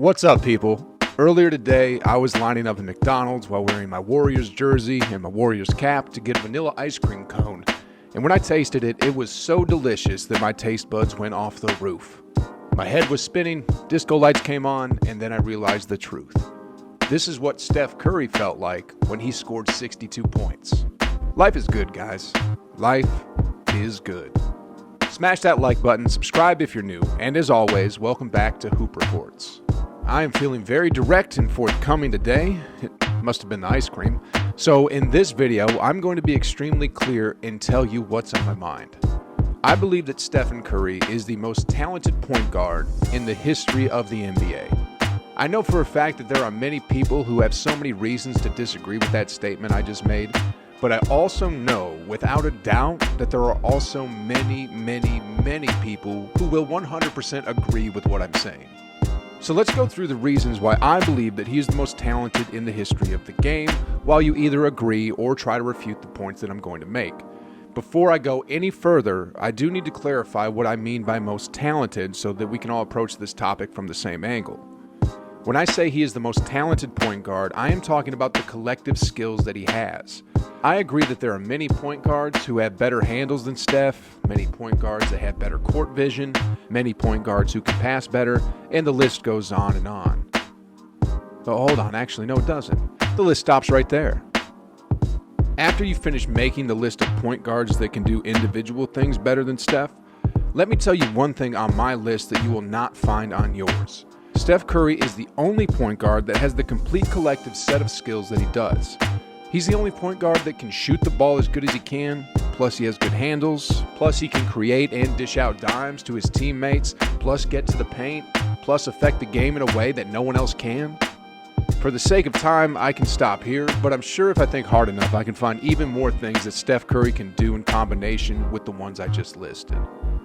What's up, people? Earlier today, I was lining up at McDonald's while wearing my Warriors jersey and my Warriors cap to get a vanilla ice cream cone. And when I tasted it, it was so delicious that my taste buds went off the roof. My head was spinning, disco lights came on, and then I realized the truth. This is what Steph Curry felt like when he scored 62 points. Life is good, guys. Life is good. Smash that like button, subscribe if you're new, and as always, welcome back to Hoop Reports. I am feeling very direct and forthcoming today. It must have been the ice cream. So in this video, I'm going to be extremely clear and tell you what's on my mind. I believe that Stephen Curry is the most talented point guard in the history of the NBA. I know for a fact that there are many people who have so many reasons to disagree with that statement I just made, but I also know without a doubt that there are also many people who will 100% agree with what I'm saying. So let's go through the reasons why I believe that he is the most talented in the history of the game, while you either agree or try to refute the points that I'm going to make. Before I go any further, I do need to clarify what I mean by most talented so that we can all approach this topic from the same angle. When I say he is the most talented point guard, I am talking about the collective skills that he has. I agree that there are many point guards who have better handles than Steph, many point guards that have better court vision, many point guards who can pass better, and the list goes on and on. But hold on, actually, no it doesn't. The list stops right there. After you finish making the list of point guards that can do individual things better than Steph, let me tell you one thing on my list that you will not find on yours. Steph Curry is the only point guard that has the complete collective set of skills that he does. He's the only point guard that can shoot the ball as good as he can, plus he has good handles, plus he can create and dish out dimes to his teammates, plus get to the paint, plus affect the game in a way that no one else can. For the sake of time, I can stop here, but I'm sure if I think hard enough, I can find even more things that Steph Curry can do in combination with the ones I just listed.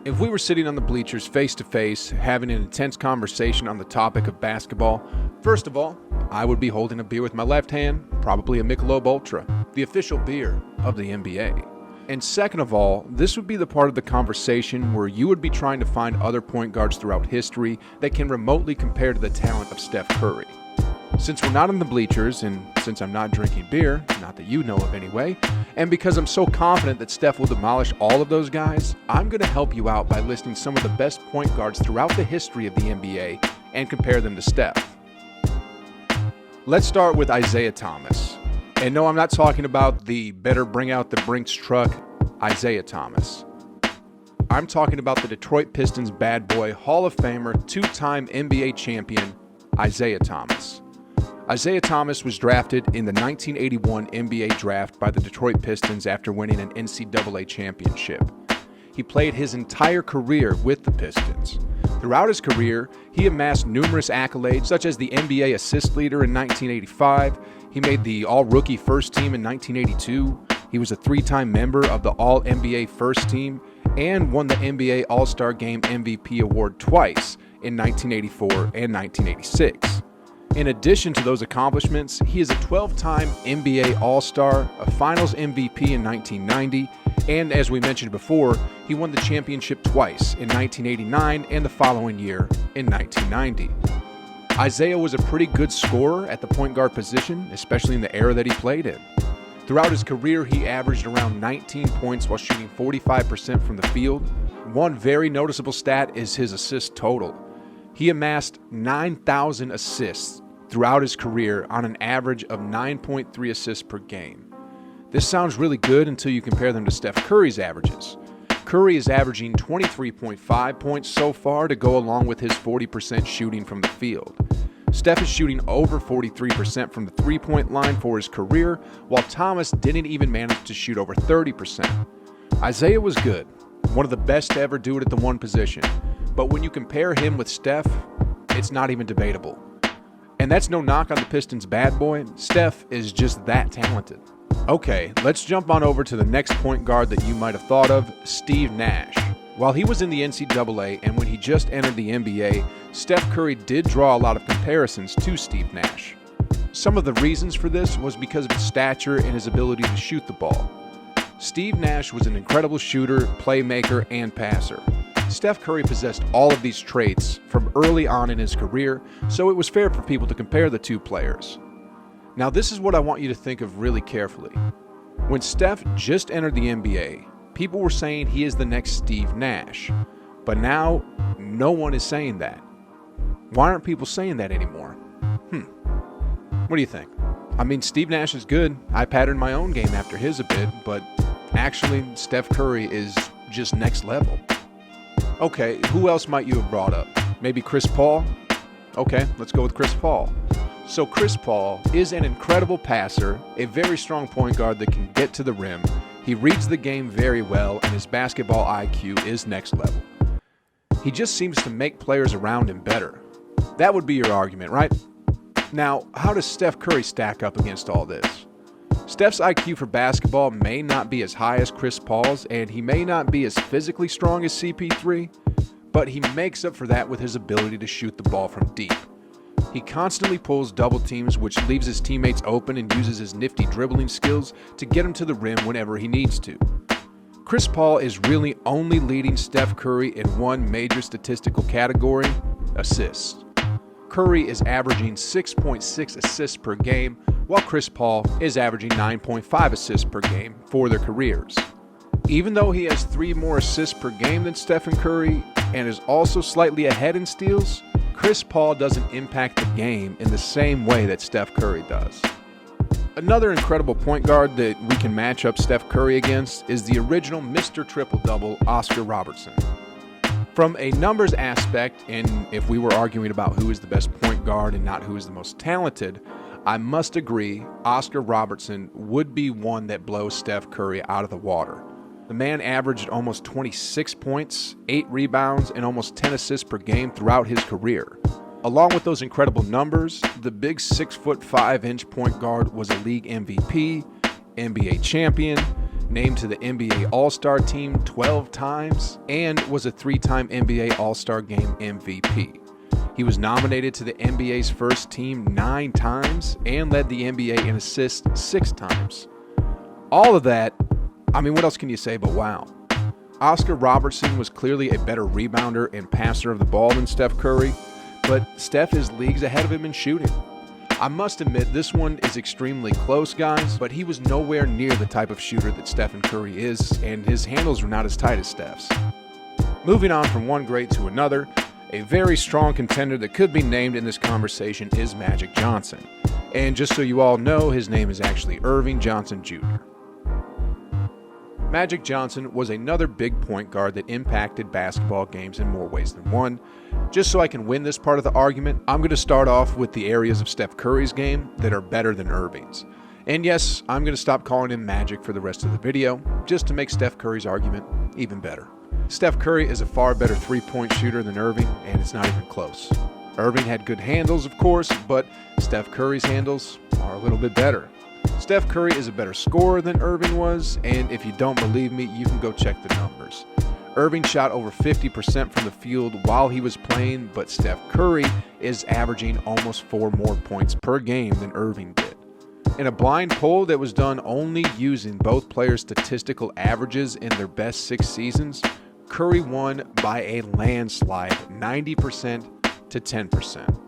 If we were sitting on the bleachers face to face, having an intense conversation on the topic of basketball, first of all, I would be holding a beer with my left hand, probably a Michelob Ultra, the official beer of the NBA. And second of all, this would be the part of the conversation where you would be trying to find other point guards throughout history that can remotely compare to the talent of Steph Curry. Since we're not on the bleachers, and since I'm not drinking beer, not that you know of anyway, and because I'm so confident that Steph will demolish all of those guys, I'm going to help you out by listing some of the best point guards throughout the history of the NBA and compare them to Steph. Let's start with Isaiah Thomas. And no, I'm not talking about the better bring out the Brinks truck, Isaiah Thomas. I'm talking about the Detroit Pistons bad boy, Hall of Famer, two-time NBA champion, Isaiah Thomas. Isaiah Thomas was drafted in the 1981 NBA draft by the Detroit Pistons after winning an NCAA championship. He played his entire career with the Pistons. Throughout his career, he amassed numerous accolades such as the NBA assist leader in 1985. He made the All-Rookie First Team in 1982. He was a three-time member of the All-NBA First Team and won the NBA All-Star Game MVP award twice in 1984 and 1986. In addition to those accomplishments, he is a 12-time NBA All-Star, a Finals MVP in 1990, and as we mentioned before, he won the championship twice in 1989 and the following year in 1990. Isaiah was a pretty good scorer at the point guard position, especially in the era that he played in. Throughout his career, he averaged around 19 points while shooting 45% from the field. One very noticeable stat is his assist total. He amassed 9,000 assists throughout his career on an average of 9.3 assists per game. This sounds really good until you compare them to Steph Curry's averages. Curry is averaging 23.5 points so far to go along with his 40% shooting from the field. Steph is shooting over 43% from the three-point line for his career, while Thomas didn't even manage to shoot over 30%. Isaiah was good, one of the best to ever do it at the one position, but when you compare him with Steph, it's not even debatable. And that's no knock on the Pistons' bad boy. Steph is just that talented. Okay, let's jump on over to the next point guard that you might have thought of, Steve Nash. While he was in the NCAA and when he just entered the NBA, Steph Curry did draw a lot of comparisons to Steve Nash. Some of the reasons for this was because of his stature and his ability to shoot the ball. Steve Nash was an incredible shooter, playmaker, and passer. Steph Curry possessed all of these traits from early on in his career, so it was fair for people to compare the two players. Now, this is what I want you to think of really carefully. When Steph just entered the NBA, people were saying he is the next Steve Nash, but now no one is saying that. Why aren't people saying that anymore? What do you think? I mean, Steve Nash is good. I patterned my own game after his a bit, but actually, Steph Curry is just next level. Okay, who else might you have brought up? Maybe Chris Paul? Okay, let's go with Chris Paul. So Chris Paul is an incredible passer, a very strong point guard that can get to the rim. He reads the game very well, and his basketball IQ is next level. He just seems to make players around him better. That would be your argument, right? Now, how does Steph Curry stack up against all this? Steph's IQ for basketball may not be as high as Chris Paul's, and he may not be as physically strong as CP3, but he makes up for that with his ability to shoot the ball from deep. He constantly pulls double teams, which leaves his teammates open, and uses his nifty dribbling skills to get him to the rim whenever he needs to. Chris Paul is really only leading Steph Curry in one major statistical category: assists. Curry is averaging 6.6 assists per game, while Chris Paul is averaging 9.5 assists per game for their careers. Even though he has 3 more assists per game than Stephen Curry and is also slightly ahead in steals, Chris Paul doesn't impact the game in the same way that Steph Curry does. Another incredible point guard that we can match up Steph Curry against is the original Mr. Triple-Double, Oscar Robertson. From a numbers aspect, and if we were arguing about who is the best point guard and not who is the most talented, I must agree Oscar Robertson would be one that blows Steph Curry out of the water. The man averaged almost 26 points, 8 rebounds, and almost 10 assists per game throughout his career. Along with those incredible numbers, the big 6'5" point guard was a league MVP, NBA champion, named to the NBA All-Star team 12 times, and was a 3-time NBA All-Star Game MVP. He was nominated to the NBA's first team 9 times and led the NBA in assists 6 times. All of that, I mean, what else can you say but wow? Oscar Robertson was clearly a better rebounder and passer of the ball than Steph Curry, but Steph is leagues ahead of him in shooting. I must admit, this one is extremely close, guys, but he was nowhere near the type of shooter that Stephen Curry is, and his handles were not as tight as Steph's. Moving on from one great to another, a very strong contender that could be named in this conversation is Magic Johnson. And just so you all know, his name is actually Irving Johnson Jr. Magic Johnson was another big point guard that impacted basketball games in more ways than one. Just so I can win this part of the argument, I'm going to start off with the areas of Steph Curry's game that are better than Irving's. And yes, I'm going to stop calling him Magic for the rest of the video, just to make Steph Curry's argument even better. Steph Curry is a far better three-point shooter than Irving, and it's not even close. Irving had good handles, of course, but Steph Curry's handles are a little bit better. Steph Curry is a better scorer than Irving was, and if you don't believe me, you can go check the numbers. Irving shot over 50% from the field while he was playing, but Steph Curry is averaging almost 4 more points per game than Irving did. In a blind poll that was done only using both players' statistical averages in their best 6 seasons, Curry won by a landslide, 90% to 10%.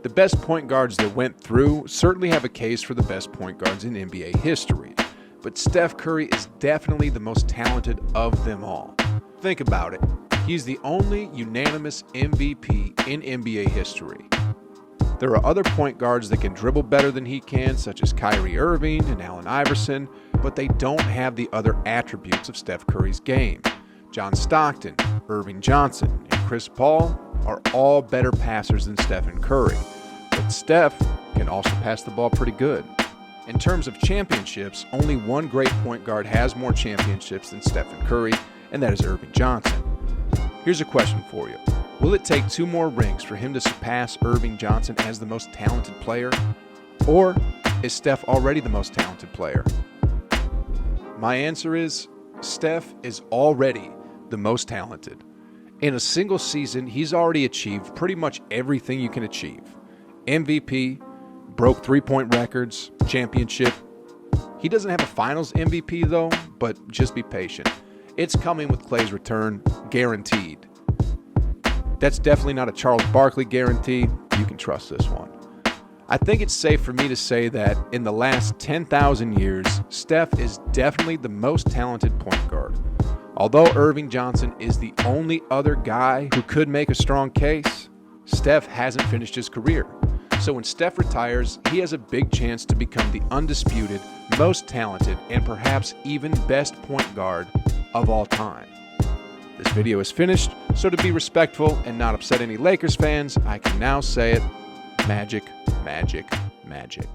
The best point guards that went through certainly have a case for the best point guards in NBA history, but Steph Curry is definitely the most talented of them all. Think about it. He's the only unanimous MVP in NBA history. There are other point guards that can dribble better than he can, such as Kyrie Irving and Allen Iverson, but they don't have the other attributes of Steph Curry's game. John Stockton, Irving Johnson, and Chris Paul are all better passers than Stephen Curry, but Steph can also pass the ball pretty good. In terms of championships, only one great point guard has more championships than Stephen Curry, and that is Irving Johnson. Here's a question for you. Will it take 2 more rings for him to surpass Irving Johnson as the most talented player? Or is Steph already the most talented player? My answer is Steph is already the most talented. In a single season, he's already achieved pretty much everything you can achieve. MVP, broke 3-point records, championship. He doesn't have a finals MVP though, but just be patient. It's coming with Klay's return, guaranteed. That's definitely not a Charles Barkley guarantee. You can trust this one. I think it's safe for me to say that in the last 10,000 years, Steph is definitely the most talented point guard. Although Irving Johnson is the only other guy who could make a strong case, Steph hasn't finished his career. So when Steph retires, he has a big chance to become the undisputed, most talented, and perhaps even best point guard of all time. This video is finished, so to be respectful and not upset any Lakers fans, I can now say it: Magic, Magic, Magic.